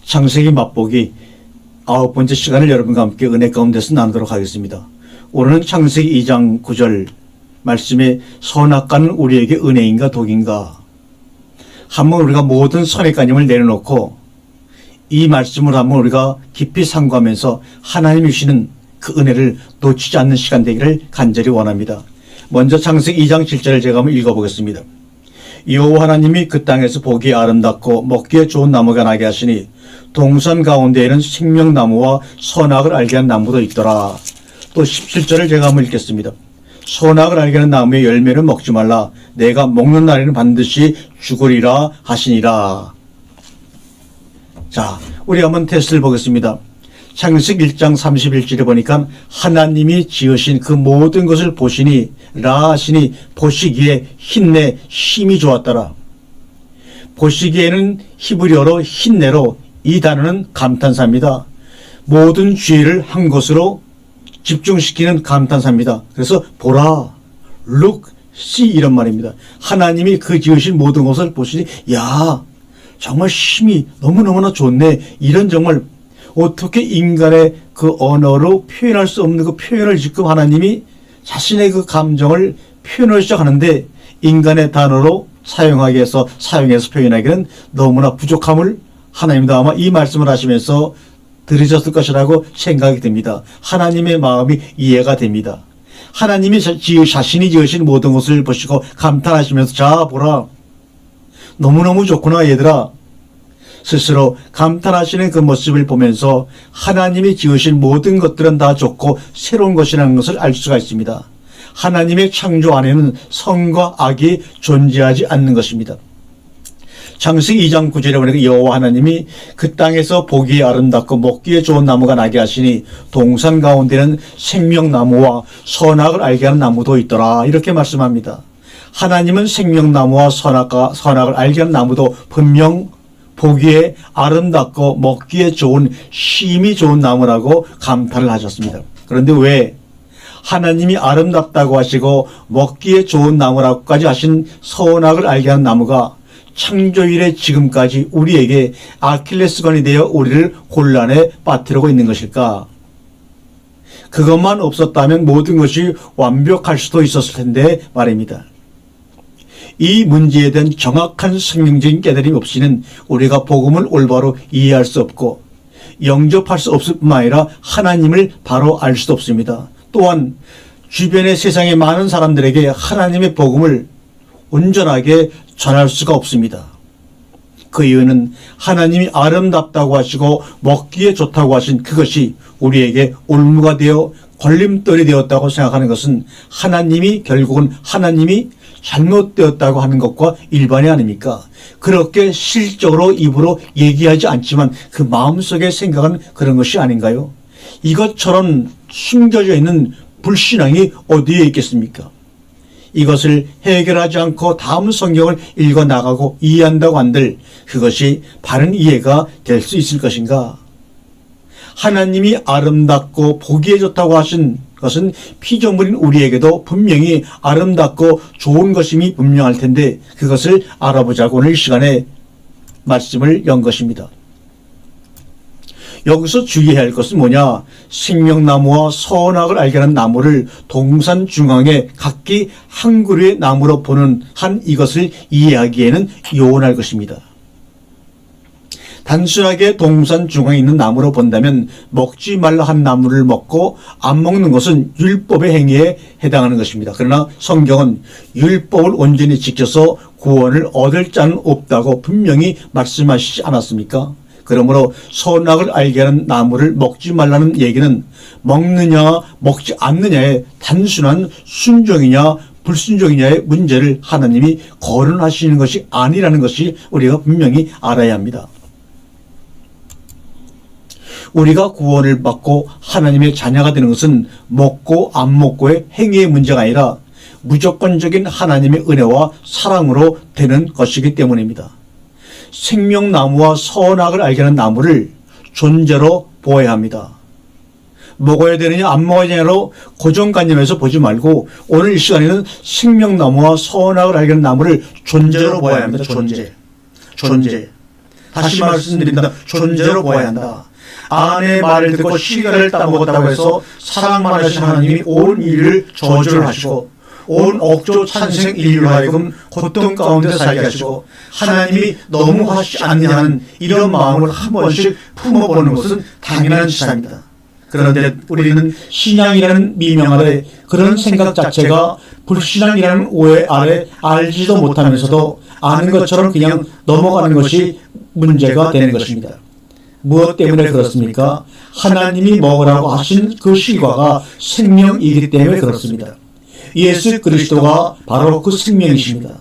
창세기 맛보기 9번째 시간을 여러분과 함께 은혜 가운데서 나누도록 하겠습니다. 오늘은 창세기 2장 9절 말씀에 선악과는 우리에게 은혜인가 독인가. 한번 우리가 모든 선악과님을 내려놓고 이 말씀을 한번 우리가 깊이 상고하면서 하나님이 주시는 그 은혜를 놓치지 않는 시간 되기를 간절히 원합니다. 먼저 창세기 2장 7절을 제가 한번 읽어보겠습니다. 여호와 하나님이 그 땅에서 보기에 아름답고 먹기에 좋은 나무가 나게 하시니 동산 가운데에는 생명나무와 선악을 알게 하는 나무도 있더라. 또 17절을 제가 한번 읽겠습니다. 선악을 알게 하는 나무의 열매는 먹지 말라. 내가 먹는 날에는 반드시 죽으리라 하시니라. 자, 우리 한번 테스트를 보겠습니다. 창세기 1장 31절에 보니까 하나님이 지으신 그 모든 것을 보시니 라 하시니 보시기에 힘내 힘이 좋았더라. 보시기에는 히브리어로 힘내로 이 단어는 감탄사입니다. 모든 주의를 한 것으로 집중시키는 감탄사입니다. 그래서 보라, look, see 이런 말입니다. 하나님이 그 지으신 모든 것을 보시니 야 정말 힘이 너무너무나 좋네. 이런 정말 어떻게 인간의 그 언어로 표현할 수 없는 그 표현을 지금 하나님이 자신의 그 감정을 표현을 시작하는데 인간의 단어로 사용해서 표현하기는 너무나 부족함을 하나님도 아마 이 말씀을 하시면서 들으셨을 것이라고 생각이 됩니다. 하나님의 마음이 이해가 됩니다. 하나님이 자신이 지으신 모든 것을 보시고 감탄하시면서 자 보라 너무너무 좋구나 얘들아. 스스로 감탄하시는 그 모습을 보면서 하나님이 지으신 모든 것들은 다 좋고 새로운 것이라는 것을 알 수가 있습니다. 하나님의 창조 안에는 선과 악이 존재하지 않는 것입니다. 창세기 2장 9절에 보니까 여호와 하나님이 그 땅에서 보기에 아름답고 먹기에 좋은 나무가 나게 하시니 동산 가운데는 생명나무와 선악을 알게 하는 나무도 있더라. 이렇게 말씀합니다. 하나님은 생명나무와 선악을 알게 하는 나무도 분명 보기에 아름답고 먹기에 좋은 힘이 좋은 나무라고 감탄을 하셨습니다. 그런데 왜 하나님이 아름답다고 하시고 먹기에 좋은 나무라고까지 하신 선악을 알게 하는 나무가 창조 이래 지금까지 우리에게 아킬레스건이 되어 우리를 혼란에 빠뜨리고 있는 것일까? 그것만 없었다면 모든 것이 완벽할 수도 있었을 텐데 말입니다. 이 문제에 대한 정확한 성경적인 깨달음이 없이는 우리가 복음을 올바로 이해할 수 없고 영접할 수 없을 뿐만 아니라 하나님을 바로 알 수도 없습니다. 또한 주변의 세상의 많은 사람들에게 하나님의 복음을 온전하게 전할 수가 없습니다. 그 이유는 하나님이 아름답다고 하시고 먹기에 좋다고 하신 그것이 우리에게 올무가 되어 걸림돌이 되었다고 생각하는 것은 하나님이 결국은 하나님이 잘못되었다고 하는 것과 일반이 아닙니까? 그렇게 실적으로 입으로 얘기하지 않지만 그 마음속에 생각은 그런 것이 아닌가요? 이것처럼 숨겨져 있는 불신앙이 어디에 있겠습니까? 이것을 해결하지 않고 다음 성경을 읽어나가고 이해한다고 한들 그것이 바른 이해가 될 수 있을 것인가? 하나님이 아름답고 보기에 좋다고 하신 것은 피조물인 우리에게도 분명히 아름답고 좋은 것임이 분명할 텐데 그것을 알아보자고 오늘 이 시간에 말씀을 연 것입니다. 여기서 주의해야 할 것은 뭐냐? 생명나무와 선악을 알게 하는 나무를 동산 중앙에 각기 한 그루의 나무로 보는 한 이것을 이해하기에는 요원할 것입니다. 단순하게 동산 중앙에 있는 나무로 본다면 먹지 말라 한 나무를 먹고 안 먹는 것은 율법의 행위에 해당하는 것입니다. 그러나 성경은 율법을 온전히 지켜서 구원을 얻을 자는 없다고 분명히 말씀하시지 않았습니까? 그러므로 선악을 알게 하는 나무를 먹지 말라는 얘기는 먹느냐 먹지 않느냐의 단순한 순종이냐 불순종이냐의 문제를 하나님이 거론하시는 것이 아니라는 것이 우리가 분명히 알아야 합니다. 우리가 구원을 받고 하나님의 자녀가 되는 것은 먹고 안 먹고의 행위의 문제가 아니라 무조건적인 하나님의 은혜와 사랑으로 되는 것이기 때문입니다. 생명나무와 선악을 알게 하는 나무를 존재로 보아야 합니다. 먹어야 되느냐 안 먹어야 되느냐로 고정관념에서 보지 말고 오늘 이 시간에는 생명나무와 선악을 알게 하는 나무를 존재로 보아야 합니다. 존재. 다시 말씀드린다. 존재로 보아야 한다. 아내의 말을 듣고 시가를 따먹었다고 해서 사랑만 하신 하나님이 온 인류를 저주를 하시고 온 억조 찬생 인류로 하여금 고통 가운데 살게 하시고 하나님이 너무하시지 않느냐는 이런 마음을 한 번씩 품어보는 것은 당연한 시사입니다. 그런데 우리는 신앙이라는 미명 아래 그런 생각 자체가 불신앙이라는 오해 아래 알지도 못하면서도 아는 것처럼 그냥 넘어가는 것이 문제가 되는 것입니다. 무엇 때문에 그렇습니까? 하나님이 먹으라고 하신 그 실과가 생명이기 때문에 그렇습니다. 예수 그리스도가 바로 그 생명이십니다.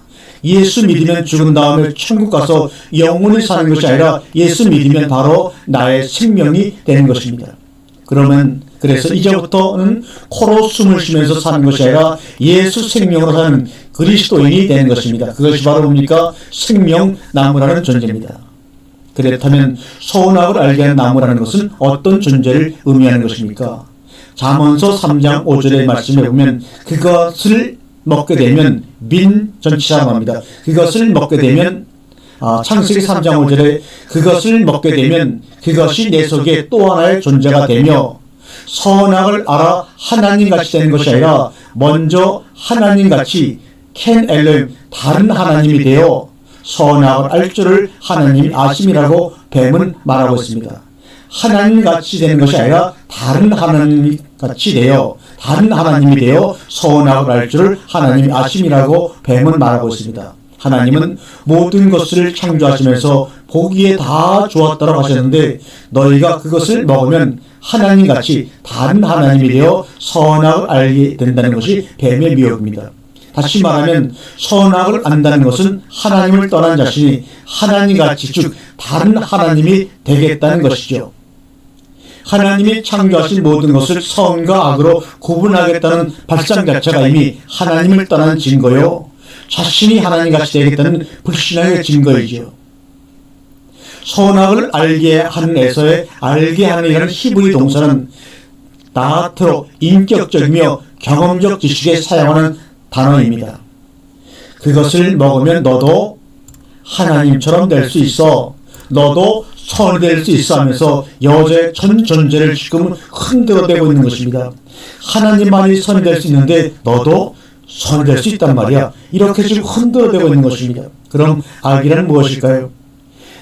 예수 믿으면 죽은 다음에 천국 가서 영원히 사는 것이 아니라 예수 믿으면 바로 나의 생명이 되는 것입니다. 그래서 이제부터는 코로 숨을 쉬면서 사는 것이 아니라 예수 생명으로 사는 그리스도인이 되는 것입니다. 그것이 바로 뭡니까? 생명나무라는 존재입니다. 그렇다면 선악을 알게 하는 나무라는 것은 어떤 존재를 의미하는 것입니까? 잠언서 3장 5절의 말씀에 보면 그것을 먹게 되면 전치사라고 합니다. 그것을 먹게 되면 창세기 3장 5절에 그것을 먹게 되면 그것이 내 속에 또 하나의 존재가 되며 선악을 알아 하나님같이 되는 것이 아니라 먼저 하나님같이 켄 엘로힘 다른 하나님이 되어 선악을 알 줄을 하나님이 아심이라고 뱀은 말하고 있습니다. 하나님같이 되는 것이 아니라 다른 하나님같이 되어 다른 하나님이 되어 선악을 알 줄을 하나님이 아심이라고 뱀은 말하고 있습니다. 하나님은 모든 것을 창조하시면서 보기에 다 좋았다고 하셨는데 너희가 그것을 먹으면 하나님같이 다른 하나님이 되어 선악을 알게 된다는 것이 뱀의 미혹입니다. 다시 말하면 선악을 안다는 것은 하나님을 떠난 자신이 하나님같이 즉 다른 하나님이 되겠다는 것이죠. 하나님이 창조하신 모든 것을 선과 악으로 구분하겠다는 발상 자체가 이미 하나님을 떠난 증거요 자신이 하나님같이 되겠다는 불신앙의 증거이죠. 선악을 알게 하는 에서의 알게 하는 이라는 히브리 동사는 나아트로 인격적이며 경험적 지식에 사용하는 단어입니다. 그것을 먹으면 너도 하나님처럼 될 수 있어. 너도 선이 될 수 있어 하면서 여자의 전 존재를 지금 흔들어대고 있는 것입니다. 하나님만이 선이 될 수 있는데 너도 선이 될 수 있단 말이야. 이렇게 지금 흔들어대고 있는 것입니다. 그럼 악이란 무엇일까요?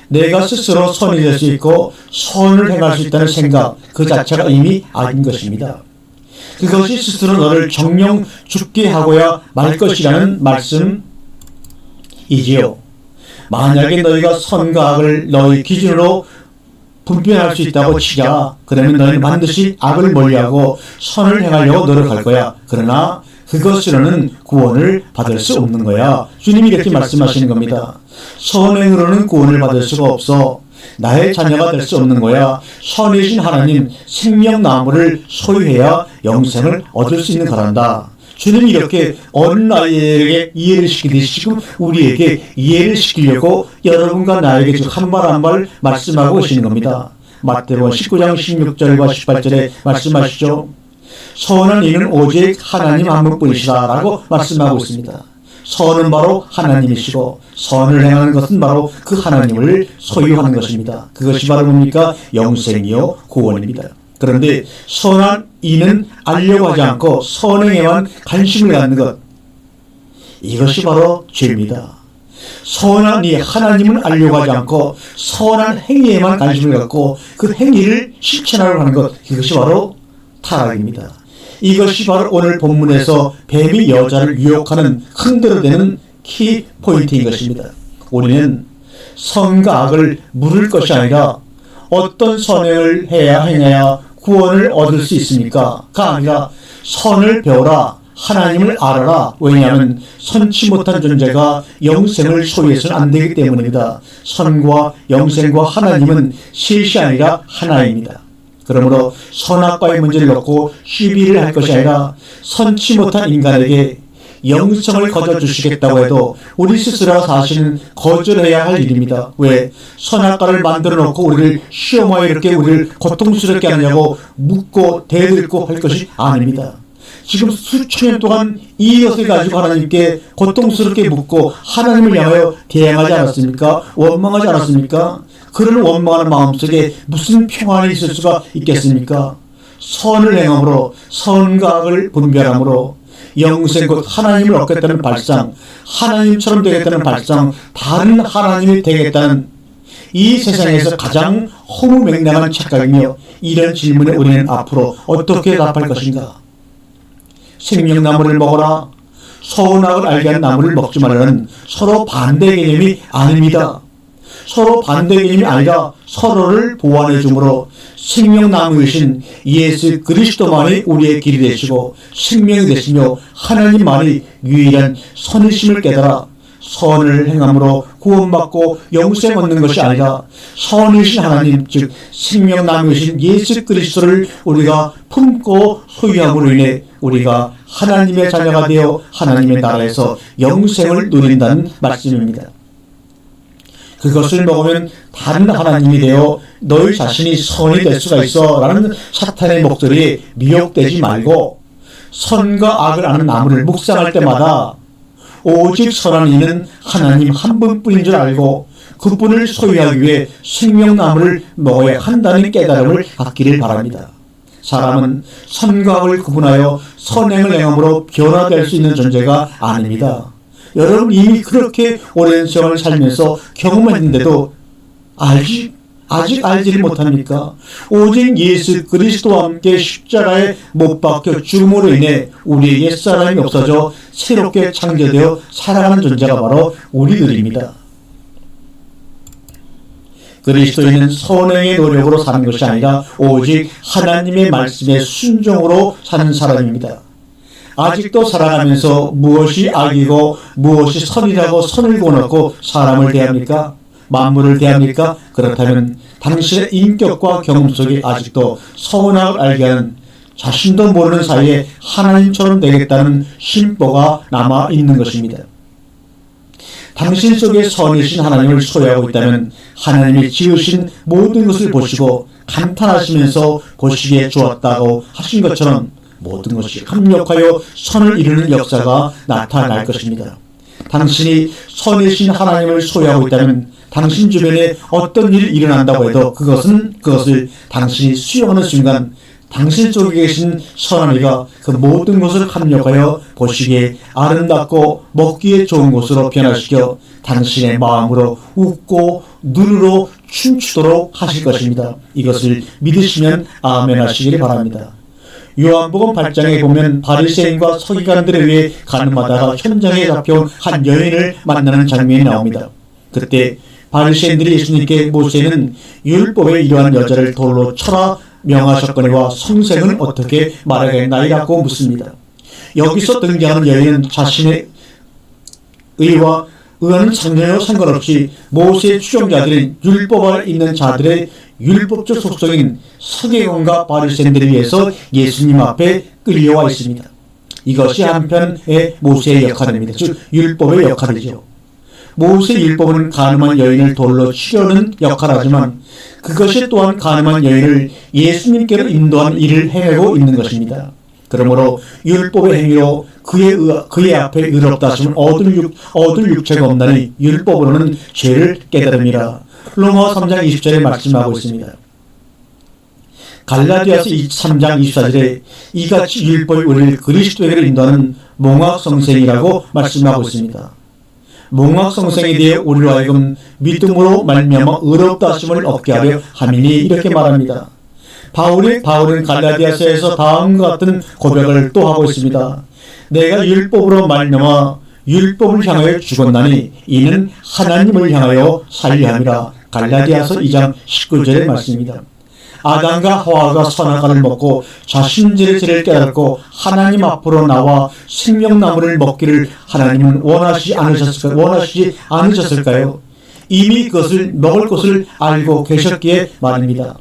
내가 스스로 선이 될 수 있고 선을 행할 수 있다는 생각 그 자체가 이미 악인 것입니다. 그것이 스스로 너를 정령 죽게 하고야 말 것이라는 말씀이지요. 만약에 너희가 선과 악을 너희 기준으로 분별할 수 있다고 치자. 그러면 너희는 반드시 악을 멀리하고 선을 행하려고 노력할 거야. 그러나 그것으로는 구원을 받을 수 없는 거야. 주님이 이렇게 말씀하시는 겁니다. 선행으로는 구원을 받을 수가 없어. 나의 자녀가 될 수 없는 거야. 선이신 하나님 생명나무를 소유해야 영생을 얻을 수 있는 거란다. 주님이 이렇게 어린 아이에게 이해를 시키듯이 지금 우리에게 이해를 시키려고 여러분과 나에게 지금 한 발 한 발 말씀하고 계시는 겁니다. 마태복음 19장 16절과 18절에 말씀하시죠. 선한 이는 오직 하나님 한 분뿐이시다 라고 말씀하고 있습니다. 선은 바로 하나님이시고 선을 행하는 것은 바로 그 하나님을 소유하는 것입니다. 그것이 바로 뭡니까? 영생이요 구원입니다. 그런데 선한 이는 알려고 하지 않고 선행에만 관심을 갖는 것, 이것이 바로 죄입니다. 선한 이 하나님을 알려고 하지 않고 선한 행위에만 관심을 갖고 그 행위를 실천하려고 하는 것, 이것이 바로 타락입니다. 이것이 바로 오늘 본문에서 뱀이 여자를 유혹하는 흔들어대는 키 포인트인 것입니다. 우리는 선과 악을 물을 것이 아니라 어떤 선행을 행해야 구원을 얻을 수 있습니까? 가 아니라 선을 배워라, 하나님을 알아라. 왜냐하면 선치 못한 존재가 영생을 소유해서는 안 되기 때문입니다. 선과 영생과 하나님은 셋이 아니라 하나입니다. 그러므로 선악과의 문제를 놓고 시비를 할 것이 아니라 선치 못한 인간에게 영성을 거저주시겠다고 해도 우리 스스로가 사실은 거절해야 할 일입니다. 왜? 선악과를 만들어 놓고 우리를 시험하여 이렇게 우리를 고통스럽게 하느냐고 묻고 대들고 할 것이 아닙니다. 지금 수천 년 동안 이것을 가지고 하나님께 고통스럽게 묻고 하나님을 향하여 대항하지 않았습니까? 원망하지 않았습니까? 그런 원망하는 마음속에 무슨 평안이 있을 수가 있겠습니까? 선을 행함으로 선과 악을 분별함으로 영생 곧 하나님을 얻겠다는 발상, 하나님처럼 되겠다는 발상, 다른 하나님이 되겠다는 이 세상에서 가장 허무맹랑한 착각이며, 이런 질문에 우리는 앞으로 어떻게 답할 것인가? 생명나무를 먹어라, 선악을 알게 하는 나무를 먹지 말라는 서로 반대 개념이 아닙니다. 서로 반대 개념이 아니라 서로를 보완해 주므로 생명나무이신 예수 그리스도만이 우리의 길이 되시고 생명이 되시며 하나님만이 유일한 선이심을 깨달아 선을 행함으로 구원받고 영생 얻는 것이 아니라 선이신 하나님, 즉 생명나무이신 예수 그리스도를 우리가 품고 소유함으로 인해 우리가 하나님의 자녀가 되어 하나님의 나라에서 영생을 누린다는 말씀입니다. 그것을 먹으면 다른 하나님이 되어 너희 자신이 선이 될 수가 있어 라는 사탄의 목소리에 미혹되지 말고, 선과 악을 아는 나무를 묵상할 때마다 오직 선한 이는 하나님 한 분뿐인 줄 알고 그분을 소유하기 위해 생명나무를 먹어야 한다는 깨달음을 갖기를 바랍니다. 사람은 선과 악을 구분하여 선행을 행함으로 변화될 수 있는 존재가 아닙니다. 여러분 이미 그렇게 오랜 세월을 살면서 경험했는데도 아직 알지를 못합니까? 오직 예수 그리스도와 함께 십자가에 못 박혀 죽음으로 인해 우리의 옛사람이 없어져 새롭게 창조되어 살아가는 존재가 바로 우리들입니다. 그리스도인은 선행의 노력으로 사는 것이 아니라 오직 하나님의 말씀에 순종으로 사는 사람입니다. 아직도 살아가면서 무엇이 악이고 무엇이 선이라고 선을 그어놓고 사람을 대합니까? 만물을 대합니까? 그렇다면 당신의 인격과 경험 속에 아직도 선악을 알게 하는, 자신도 모르는 사이에 하나님처럼 되겠다는 심보가 남아 있는 것입니다. 당신 속에 선이신 하나님을 소유하고 있다면 하나님이 지으신 모든 것을 보시고 감탄하시면서 보시기에 좋았다고 하신 것처럼 모든 것이 합력하여 선을 이루는 역사가 나타날 것입니다. 당신이 선이신 하나님을 소유하고 있다면 당신 주변에 어떤 일이 일어난다고 해도 그것을 당신이 수용하는 순간 당신 속에 계신 선한 그 모든 것을 합력하여 보시기에 아름답고 먹기에 좋은 것으로 변화시켜 당신의 마음으로 웃고 눈으로 춤추도록 하실 것입니다. 이것을 믿으시면 아멘 하시기를 바랍니다. 요한복음 8장에 보면 바리새인과 서기관들에 의해 가늠하다가 현장에 잡혀온 한 여인을 만나는 장면이 나옵니다. 그때 바리새인들이 예수님께 모세는 율법에 이러한 여자를 돌로 쳐라 명하셨거니와 성생은 어떻게 말하겠나이라고 묻습니다. 여기서 등장하는 여인은 자신의 의와 의하는 전혀 상관없이 모세의 추종자들인 율법 아래 있는 자들의 율법적 속성인 서기관과 바리새인들에 의해서 예수님 앞에 끌려와 있습니다. 이것이 한편의 모세의 역할입니다. 즉 율법의 역할이죠. 모세 율법은 가늠한 여인을 돌로 치려는 역할을 하지만 그것이 또한 가늠한 여인을 예수님께로 인도하는 일을 행하고 있는 것입니다. 그러므로 율법의 행위로 그의 앞에 의롭다 하시면 얻을 육체가 없나니 율법으로는 죄를 깨달음이라. 로마 3장 20절에 말씀하고 있습니다. 갈라디아서 3장 24절에 이같이 율법이 우리를 그리스도에게로 인도하는 몽학성생이라고 말씀하고 있습니다. 몽학성생에 대해 우리로 하여금 믿음으로 말미암아 의롭다 하심을 얻게 하려 함이니 이렇게 말합니다. 바울은 갈라디아서에서 다음과 같은 고백을 또 하고 있습니다. 내가 율법으로 말미암아 율법을 향하여 죽었나니 이는 하나님을 향하여 살려 함이라. 갈라디아서 2장 19절의 말씀입니다. 아담과 하와가 선악과를 먹고 자신들의 죄를 깨닫고 하나님 앞으로 나와 생명나무를 먹기를 하나님은 원하시지 않으셨을까요? 이미 그것을 먹을 것을 알고 계셨기에 말입니다.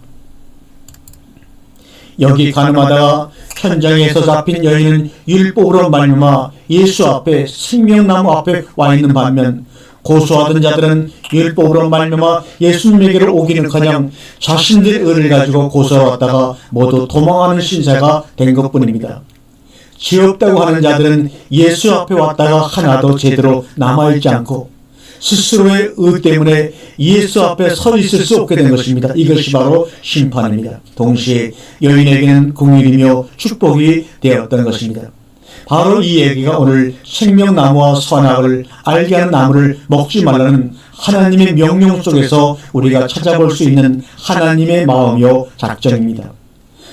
여기 가늠하다가 현장에서 잡힌 여인은 율법으로 말미암아 예수 앞에 생명나무 앞에 와 있는 반면 고소하던 자들은 율법으로 말미암아 예수님에게로 오기는커녕 자신들의 의를 가지고 고소하러 왔다가 모두 도망하는 신세가 된 것뿐입니다. 죄 없다고 하는 자들은 예수 앞에 왔다가 하나도 제대로 남아있지 않고 스스로의 의 때문에 예수 앞에 서 있을 수 없게 된 것입니다. 이것이 바로 심판입니다. 동시에 여인에게는 긍휼이며 축복이 되었던 것입니다. 바로 이 얘기가 오늘 생명나무와 선악을 알게 하는 나무를 먹지 말라는 하나님의 명령 속에서 우리가 찾아볼 수 있는 하나님의 마음이요 작정입니다.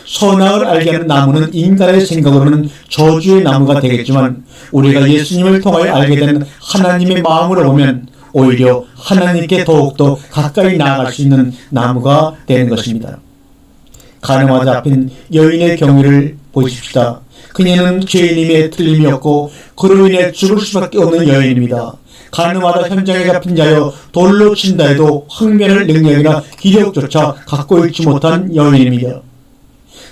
선악을 알게 하는 나무는 인간의 생각으로는 저주의 나무가 되겠지만 우리가 예수님을 통하여 알게 되는 하나님의 마음으로 보면 오히려 하나님께 더욱더 가까이 나아갈 수 있는 나무가 되는 것입니다. 가늠하다 잡힌 여인의 경위를 보십시다. 그녀는 죄인임에 틀림이 없고 그로 인해 죽을 수밖에 없는 여인입니다. 가늠하다 현장에 잡힌 자여 돌로 친다 해도 항변할 능력이나 기력조차 갖고 있지 못한 여인입니다.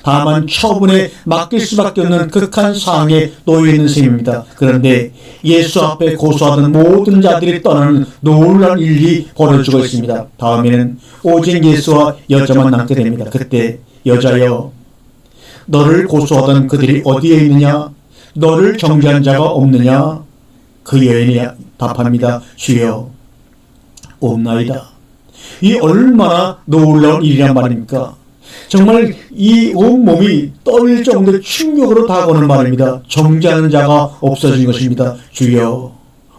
다만 처분에 맡길 수밖에 없는 극한 상황에 놓여 있는 셈입니다. 그런데 예수 앞에 고소하던 모든 자들이 떠나는 놀라운 일이 벌어지고 있습니다. 다음에는 오직 예수와 여자만 남게 됩니다. 그때 여자여, 너를 고소하던 그들이 어디에 있느냐? 너를 정죄한 자가 없느냐? 그 여인이 답합니다. 주여, 없나이다. 이 얼마나 놀라운 일이란 말입니까? 정말 이 온몸이 떨릴 정도의 충격으로 다가오는 말입니다. 정죄하는 자가 없어진 것입니다. 주여,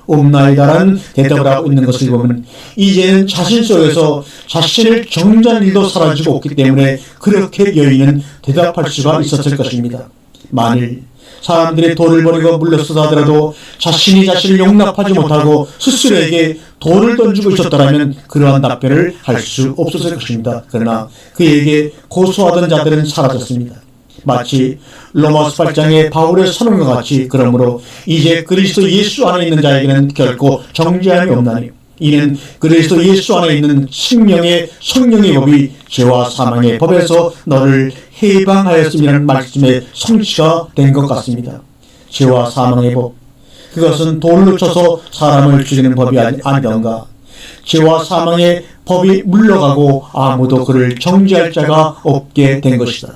없나이다라는 대답을 하고 있는 것을 보면 이제는 자신 속에서 자신을 정죄한 일도 사라지고 없기 때문에 그렇게 여인은 대답할 수가 있었을 것입니다. 만일 사람들이 돌을 버리고 물러서다 하더라도 자신이 자신을 용납하지 못하고 스스로에게 돌을 던지고 있었더라면 그러한 답변을 할 수 없었을 것입니다. 그러나 그에게 고소하던 자들은 사라졌습니다. 마치 로마서 8장의 바울의 선언과 같이 그러므로 이제 그리스도 예수 안에 있는 자에게는 결코 정죄함이 없나니 이는 그리스도 예수 안에 있는 생명의 성령의 법이 죄와 사망의 법에서 너를 해방하였음이라는 말씀의 성취가 된 것 같습니다. 죄와 사망의 법, 그것은 돌로 쳐서 사람을 죽이는 법이 아니던가. 죄와 사망의 법이 물러가고 아무도 그를 정죄할 자가 없게 된 것이다.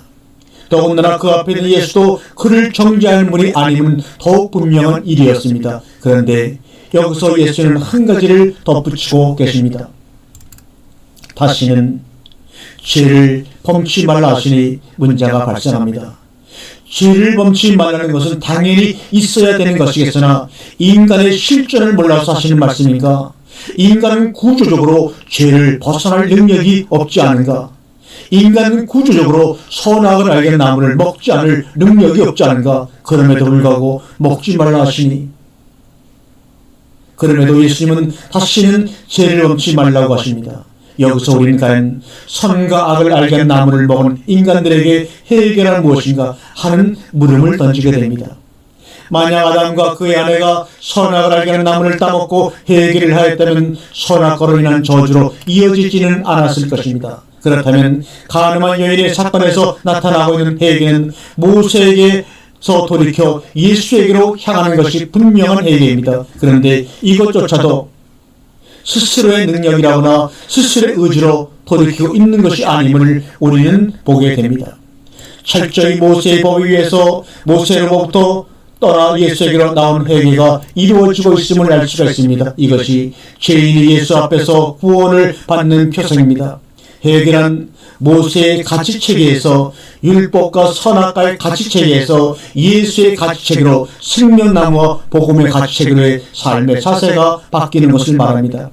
더군다나 그 앞에 있는 예수도 그를 정죄할 분이 아니면 더욱 분명한 일이었습니다. 그런데 여기서 예수는 한 가지를 덧붙이고 계십니다. 다시는 죄를 범치 말라 하시니 문자가 발생합니다. 죄를 범치 말라는 것은 당연히 있어야 되는 것이겠으나 인간의 실존을 몰라서 하시는 말씀인가? 인간은 구조적으로 죄를 벗어날 능력이 없지 않은가? 인간은 구조적으로 선악을 알게 나무를 먹지 않을 능력이 없지 않은가? 그럼에도 불구하고 먹지 말라 하시니 그럼에도 예수님은 다시는 죄를 범치 말라고 하십니다. 여기서 우리는 과연 선과 악을 알게 하는 나무를 먹은 인간들에게 해결할 무엇인가 하는 물음을 던지게 됩니다. 만약 아담과 그의 아내가 선악을 알게 하는 나무를 따먹고 해결을 하였다면 선악과로 인한 저주로 이어지지는 않았을 것입니다. 그렇다면 가늠한 여인의 사건에서 나타나고 있는 해계는 모세에게서 돌이켜 예수에게로 향하는 것이 분명한 해계입니다. 그런데 이것조차도 스스로의 능력이라거나 스스로의 의지로 돌이키고 있는 것이 아님을 우리는 보게 됩니다. 철저히 모세의 법 위에서 모세로부터 떠나 예수에게로 나온 회개가 이루어지고 있음을 알 수가 있습니다. 이것이 죄인이 예수 앞에서 구원을 받는 표상입니다. 회개란 모세의 가치체계에서 율법과 선악과의 가치체계에서 예수의 가치체계로 생명나무와 복음의 가치체계로의 삶의 자세가 바뀌는 것을 말합니다.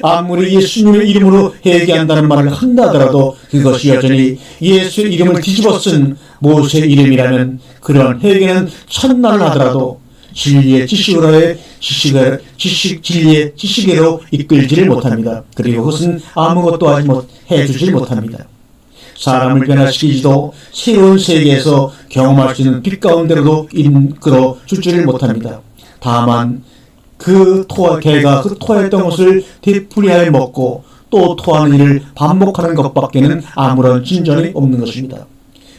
아무리 예수님의 이름으로 회개한다는 말을 한다 하더라도 그것이 여전히 예수의 이름을 뒤집어 쓴 모세의 이름이라면 그런 회개는 첫날을 하더라도 진리의 지식으로의 진리의 지식으로 이끌지를 못합니다. 그리고 그것은 아무것도 해주질 못합니다. 사람을 변화시키지도 새로운 세계에서 경험할 수 있는 빛 가운데로도 이끌어 주지를 못합니다. 다만 개가 그 토했던 것을 되풀이하여 먹고 또 토하는 일을 반복하는 것밖에는 아무런 진전이 없는 것입니다.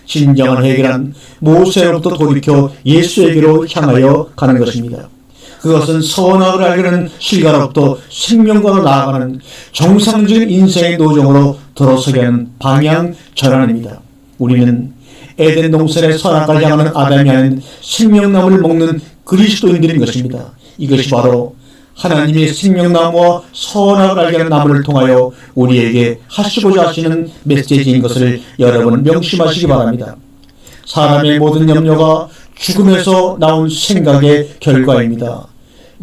진정한 해결은 모세로부터 돌이켜 예수에게로 향하여 가는 것입니다. 그것은 선악을 알려는 실가로부터 생명과로 나아가는 정상적인 인생의 노정으로 들어서게 하는 방향 전환입니다. 우리는 에덴 동산의 선악을 향하는 아담이 아닌 생명나무를 먹는 그리스도인들인 것입니다. 이것이 바로 하나님의 생명나무와 선악을 알게 하는 나무를 통하여 우리에게 하시고자 하시는 메시지인 것을 여러분 명심하시기 바랍니다. 사람의 모든 염려가 죽음에서 나온 생각의 결과입니다.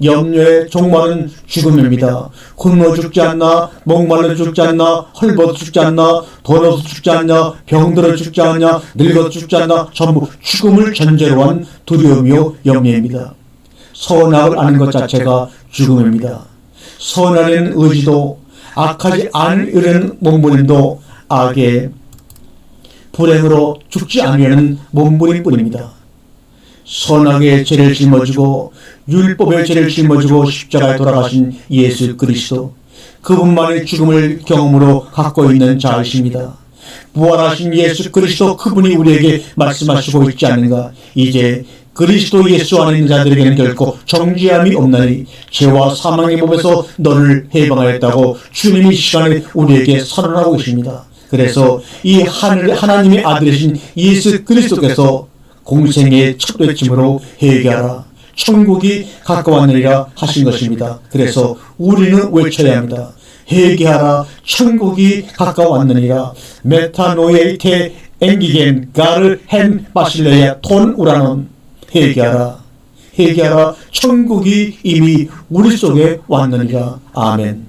염려의 종말은 죽음입니다. 굶어 죽지 않나, 목말라 죽지 않나, 헐벗어 죽지 않나, 돈 없어 죽지 않냐, 병들어 죽지 않냐, 늙어 죽지 않나, 전부 죽음을 전제로 한 두려움이요 염려입니다. 선악을 아는 것 자체가 죽음입니다. 선하는 의지도 악하지 않으려는 몸부림도 악의 불행으로 죽지 않으려는 몸부림 뿐입니다. 선악의 죄를 짊어지고 율법의 죄를 짊어지고 십자가에 돌아가신 예수 그리스도, 그분만의 죽음을 경험으로 갖고 있는 자이십니다. 부활하신 예수 그리스도, 그분이 우리에게 말씀하시고 있지 않는가? 이제 그리스도 예수 안에 있는 자들에게는 결코 정죄함이 없나니 죄와 사망의 몸에서 너를 해방하였다고 주님이 이 시간에 우리에게 선언하고 계십니다. 그래서 이 하나님의 아들이신 예수 그리스도께서 공생의 첫 외침으로 회개하라, 천국이 가까웠느니라 하신 것입니다. 그래서 우리는 외쳐야 합니다. 회개하라, 천국이 가까웠느니라. 메타노에이테 앵기겐 가르 헨 바실레야 톤 우라논. 회개하라, 회개하라, 천국이 이미 우리 속에 왔느니라. 아멘.